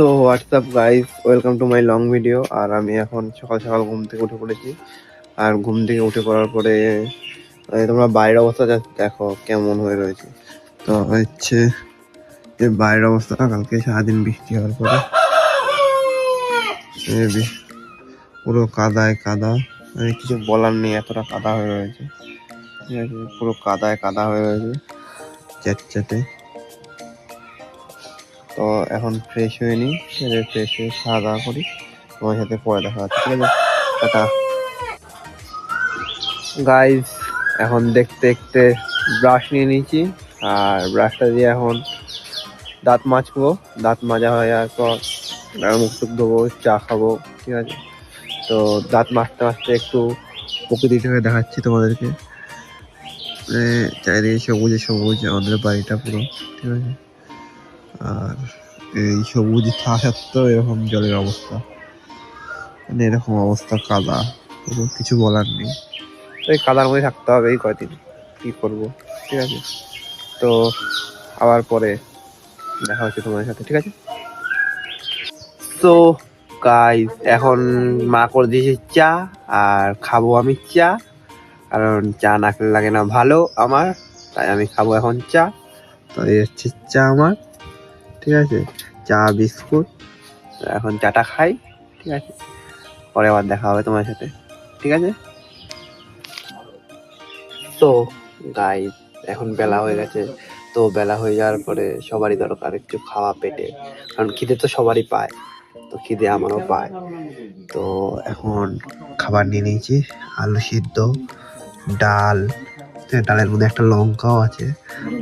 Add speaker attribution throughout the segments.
Speaker 1: So WhatsApp guys, welcome to my long video. আর আমি এখন সকাল সকাল ঘুম থেকে উঠে পড়েছি। আর ঘুম থেকে উঠে পড়ার পরে তোমরা বাইরের অবস্থা দেখো কেমন হয়ে রয়েছে। তো হচ্ছে যে বাইরের অবস্থা কালকে সারাদিন বৃষ্টি হওয়ার পরে পুরো কাদায় কাদা, মানে কিছু বলার নেই, এতটা কাদা হয়ে রয়েছে। ঠিক আছে, পুরো কাদায় কাদা হয়ে রয়েছে চ্যাটচ্যাটে। তো এখন ফ্রেশ হয়ে নিই, ফ্রেশ হয়ে খাওয়া দাওয়া করি। তোমার সাথে পরে দেখা হচ্ছে, ঠিক আছে? Tata guys. এখন দেখতে দেখতে ব্রাশ নিয়ে নিয়েছি, আর ব্রাশটা দিয়ে এখন দাঁত মাজবো। দাঁত মাজা হয়ে যাওয়ার পর মুখ টুক ধোবো, চা খাবো, ঠিক আছে? তো দাঁত মাজতে মাজতে একটু প্রকৃতিটাকে দেখাচ্ছি তোমাদেরকে। চারিদিকে সবুজে সবুজ আমাদের বাড়িটা পুরো, ঠিক আছে? আর এই সবুজ থাকা সত্ত্বেও এরকম জলের অবস্থা, মানে এরকম অবস্থা কাদা, কোনো কিছু বলার নেই। তো এই কাদার মধ্যে থাকতে হবে এই কয়দিন, কি করবো, ঠিক আছে? তো আবার পরে দেখা হচ্ছে তোমাদের সাথে, ঠিক আছে? তো গাইস, এখন মা করে দিয়েছে চা, আর খাবো আমি চা, কারণ চা না খেলে লাগে না ভালো আমার, তাই আমি খাবো এখন চা। তো এই হচ্ছে চা আমার, ঠিক আছে? চা বিস্কুট, এখন চাটা খাই, ঠিক আছে? পরে আবার দেখা হবে তোমার সাথে, ঠিক আছে? তো গাইস, এখন বেলা হয়ে গেছে। তো বেলা হয়ে যাওয়ার পরে সবারই দরকার একটু খাওয়া পেটে, কারণ খিদে তো সবারই পায়, তো খিদে আমারও পায়। তো এখন খাবার নিয়ে নিয়েছি, আলু সিদ্ধ, ডাল, ডালের মধ্যে একটা লঙ্কাও আছে,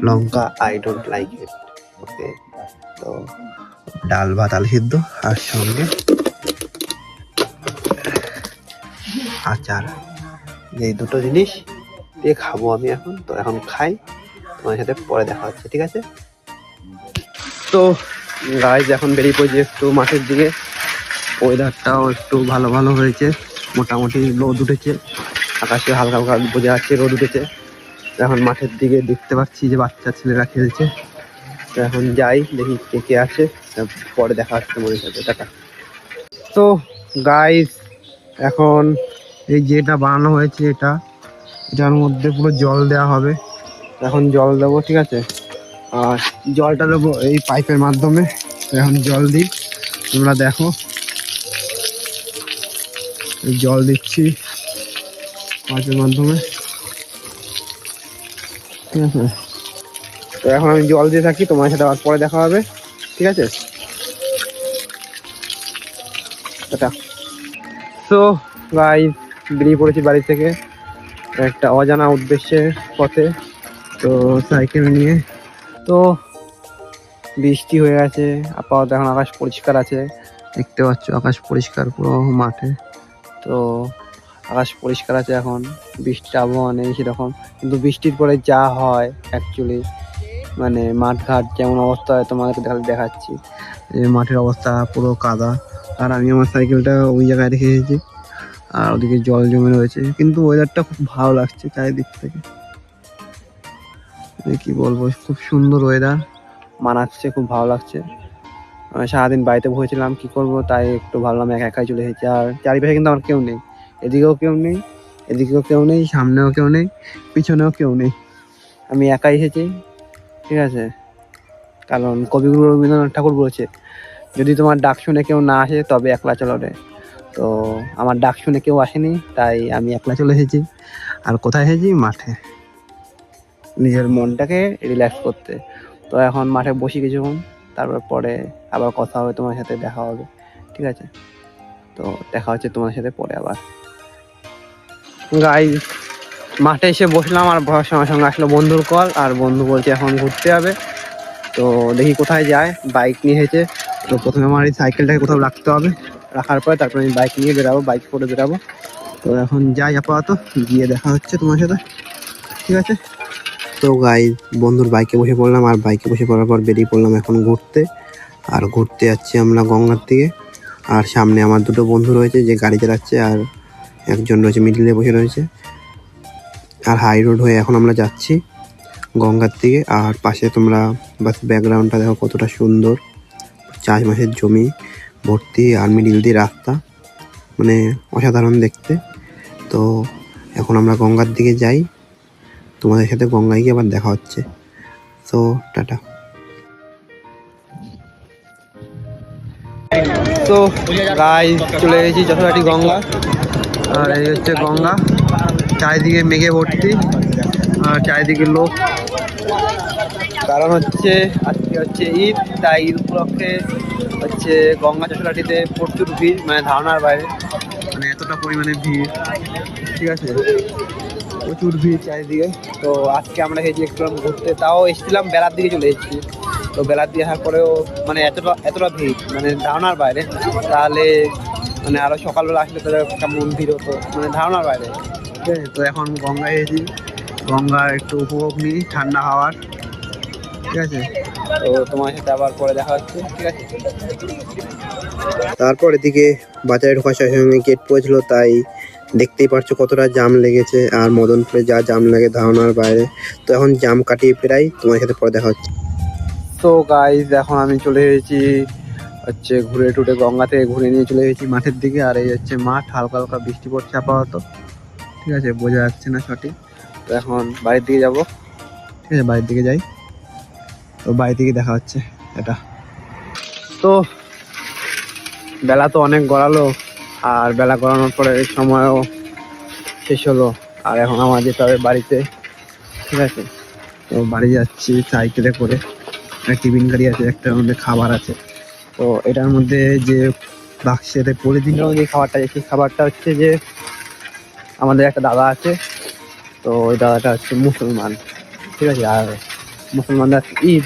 Speaker 1: লঙ্কা আই ডোন্ট লাইক ইট, ওকে? তো ডাল ভাত আলু সিদ্ধ আর সঙ্গে আচার, এই দুটো জিনিস দিয়ে খাবো আমি এখন। তো এখন খাই, তোমার সাথে পরে দেখা হচ্ছে, ঠিক আছে? তো গাইজ, এখন বেরিয়ে পড়েছি একটু মাঠের দিকে। ওয়েদারটাও একটু ভালো ভালো হয়েছে, মোটামুটি রোদ উঠেছে, আকাশে হালকা হালকা বোঝা যাচ্ছে রোদ উঠেছে। এখন মাঠের দিকে দেখতে পাচ্ছি যে বাচ্চা ছেলেরা খেলছে। তো এখন যাই, দেখি কে কে আছে, পরে দেখা হচ্ছে তোমাদের সাথে, টাটা। তো গাইজ, এখন এই যেটা বানানো হয়েছে এটার মধ্যে পুরো জল দেওয়া হবে। এখন জল দেবো, ঠিক আছে? আর জলটা দেবো এই পাইপের মাধ্যমে। এখন জল দিই, তোমরা দেখো জল দিচ্ছি পাইপের মাধ্যমে, ঠিক আছে? তো এখন আমি জল দিয়ে থাকি, তোমার সাথে আবার পরে দেখা হবে, ঠিক আছে? টাটা। তো গাইস, বেরিয়ে পড়েছি বাড়ি থেকে একটা অজানা উদ্দেশ্যের পথে, তো সাইকেল নিয়ে। তো বৃষ্টি হয়ে গেছে, আপাতত এখন আকাশ পরিষ্কার আছে, দেখতে পাচ্ছ আকাশ পরিষ্কার পুরো মাঠে। তো আকাশ পরিষ্কার আছে, এখন বৃষ্টির আবহাওয়া নেই সেরকম, কিন্তু বৃষ্টির পরে যা হয় অ্যাকচুয়ালি, মানে মাঠঘাট যেমন অবস্থা হয় তোমাদেরকে দেখাচ্ছি। মাঠের অবস্থা পুরো কাদা, আর আমি আমার সাইকেলটা ওই জায়গায় রেখে এসেছি, আর ওদিকে জল জমে রয়েছে, কিন্তু ওয়েদারটা খুব ভালো লাগছে চারিদিক থেকে। কি বলবো, খুব সুন্দর ওয়েদার, মানাচ্ছে, খুব ভালো লাগছে। আমি সারাদিন বাড়িতে বসেছিলাম, কি করব, তাই একটু ভাবলাম একাই চলে এসেছি। আর চারিপাশে কিন্তু আমার কেউ নেই, এদিকেও কেউ নেই, এদিকেও কেউ নেই, সামনেও কেউ নেই, পিছনেও কেউ নেই, আমি একাই এসেছি, ঠিক আছে? কারণ কবিগুরু রবীন্দ্রনাথ ঠাকুর বলেছে, যদি তোমার ডাক শুনে কেউ না আসে তবে একলা চলো রে। তো আমার ডাক শুনে কেউ আসেনি, তাই আমি একলা চলে এসেছি। আর কোথায় এসেছি? মাঠে, নিজের মনটাকে রিল্যাক্স করতে। তো এখন মাঠে বসি কিছুক্ষণ, তারপর পরে আবার কথা হবে, তোমার সাথে দেখা হবে, ঠিক আছে? তো দেখা হচ্ছে তোমার সাথে পরে আবার। গাইজ, মাঠে এসে বসলাম, আর বসার সঙ্গে সঙ্গে আসলো বন্ধুর কল, আর বন্ধু বলছে এখন ঘুরতে যাবে। তো দেখি কোথায় যায়, বাইক নিয়ে এসেছে। তো প্রথমে আমার এই সাইকেলটাকে কোথাও রাখতে হবে, রাখার পরে তারপরে আমি বাইক নিয়ে বেরাবো, বাইক করে বেরাবো। তো এখন যাই আপাতত, গিয়ে দেখা হচ্ছে তোমার সাথে, ঠিক আছে? তো গাইজ, বন্ধুর বাইকে বসে পড়লাম, আর বাইকে বসে পড়ার পর বেরিয়ে পড়লাম এখন ঘুরতে। আর ঘুরতে যাচ্ছি আমরা গঙ্গার দিকে। আর সামনে আমার দুটো বন্ধু রয়েছে যে গাড়ি চালাচ্ছে, আর একজন রয়েছে মিডিলে বসে রয়েছে। আর হাই রোড হয়ে এখন আমরা যাচ্ছি গঙ্গার দিকে। আর পাশে তোমরা বাস ব্যাকগ্রাউন্ডটা দেখো কতটা সুন্দর, চাষবাসের জমি ভর্তি আর মিডিল দিয়ে রাস্তা, মানে অসাধারণ দেখতে। তো এখন আমরা গঙ্গার দিকে যাই, তোমাদের সাথে গঙ্গায় গিয়ে আবার দেখা হচ্ছে। তো টাটা। তো গাইস চলে এসেছি যশোরহাটি গঙ্গা, আর এই হচ্ছে গঙ্গা, চারিদিকে মেঘে ভর্তি আর চারিদিকে লোক। কারণ হচ্ছে আজকে হচ্ছে ঈদ, তাই ঈদ উপলক্ষে হচ্ছে গঙ্গা যশোরহাটিতে প্রচুর ভিড়, মানে ধারণার বাইরে, মানে এতটা পরিমাণে ভিড়, ঠিক আছে, প্রচুর ভিড় চারিদিকে। তো আজকে আমরা এসেছি একটু ঘুরতে, তাও এসেছিলাম বেলার দিকে চলে এসেছি। তো বেলার দিয়ে আসার পরেও মানে এতটা ভিড়, মানে ধারণার বাইরে। তাহলে মানে আরো সকালবেলা আসলে তাদের কেমন ভিড় হতো, মানে ধারণার বাইরে, ঠিক আছে। তো এখন গঙ্গায় এসেছি, গঙ্গার একটু উপভোগ নিই ঠান্ডা হাওয়ার, ঠিক আছে। তো তোমার সাথে আবার পরে দেখা হচ্ছে, ঠিক আছে। তারপর এদিকে বাজারে ঢোকার সঙ্গে গেট পড়েছিল, তাই দেখতেই পারছো কতটা জাম লেগেছে, আর মদনপুরে যা জাম লাগে ধারণার বাইরে। তো এখন জাম কাটিয়ে প্রায় তোমার সাথে পরে দেখা হচ্ছে। তো গাইজ এখন আমি চলে এসেছি হচ্ছে ঘুরে টুরে, গঙ্গা থেকে ঘুরে নিয়ে চলে এসেছি মাঠের দিকে। আর এই হচ্ছে মাঠ, হালকা হালকা বৃষ্টি পড়ছে আপাতত, ঠিক আছে, বোঝা যাচ্ছে না সঠিক। তো এখন বাড়ির দিকে যাব, ঠিক আছে, বাড়ির দিকে যাই। তো বাড়ি থেকে দেখা হচ্ছে এটা। তো বেলা তো অনেক গড়ালো, আর বেলা গড়ানোর পরে সময়ও শেষ হলো, আর এখন আমার যেতে হবে বাড়িতে, ঠিক আছে। তো বাড়ি যাচ্ছি সাইকেলে করে, টিফিন গাড়ি আছে, একটার মধ্যে খাবার আছে। তো এটার মধ্যে যে বাক্সেতে প্রতিদিন যে খাবারটা, সেই খাবারটা হচ্ছে যে আমাদের একটা দাদা আছে, তো ওই দাদাটা হচ্ছে মুসলমান, ঠিক আছে। আর মুসলমানদের ঈদ,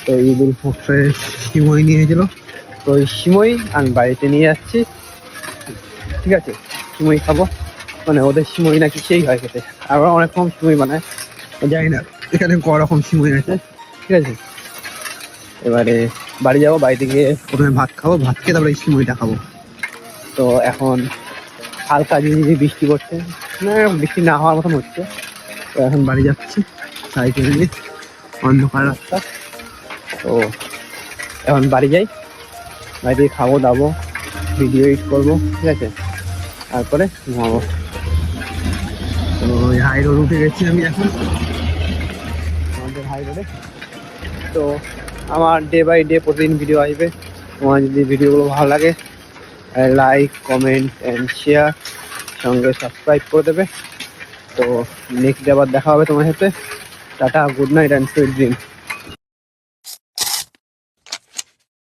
Speaker 1: তো ঈদ উল ফিতরে সিমই নিয়েছিল, তো ওই সিমই আমি বাড়িতে নিয়ে যাচ্ছি, ঠিক আছে। সিমই খাবো, মানে ওদের সিমই নাকি সেই হয় খেতে, আর ওরা অনেক রকম সিমই বানায়, জানি না এখানে ক রকম সিমই আছে, ঠিক আছে। এবারে বাড়ি যাবো, বাড়িতে গিয়ে প্রথমে ভাত খাবো, ভাত খেয়ে তারপরে সিমইটা খাবো। তো এখন হালকা ঝিরিঝিরি বৃষ্টি পড়ছে, মানে বৃষ্টি না হওয়ার মতন হচ্ছে। তো এখন বাড়ি যাচ্ছি সাইকেল নিয়ে, অন্ধকার রাস্তা। তো এখন বাড়ি যাই, বাড়িতে খাবো দাবো, ভিডিও এডিট করবো, ঠিক আছে, তারপরে ঘুমাবো। তো হাই রোড উঠে গেছি আমি এখন, আমাদের হাই রোডে। তো আমার ডে বাই ডে প্রতিদিন ভিডিও আসবে। তোমার যদি ভিডিওগুলো ভালো লাগে, লাইক, কমেন্ট অ্যান্ড শেয়ার, সঙ্গে সাবস্ক্রাইব করে দেবে। তো নেক্সট ডে আবার দেখা হবে তোমার সাথে। Tata, good night and sweet dream.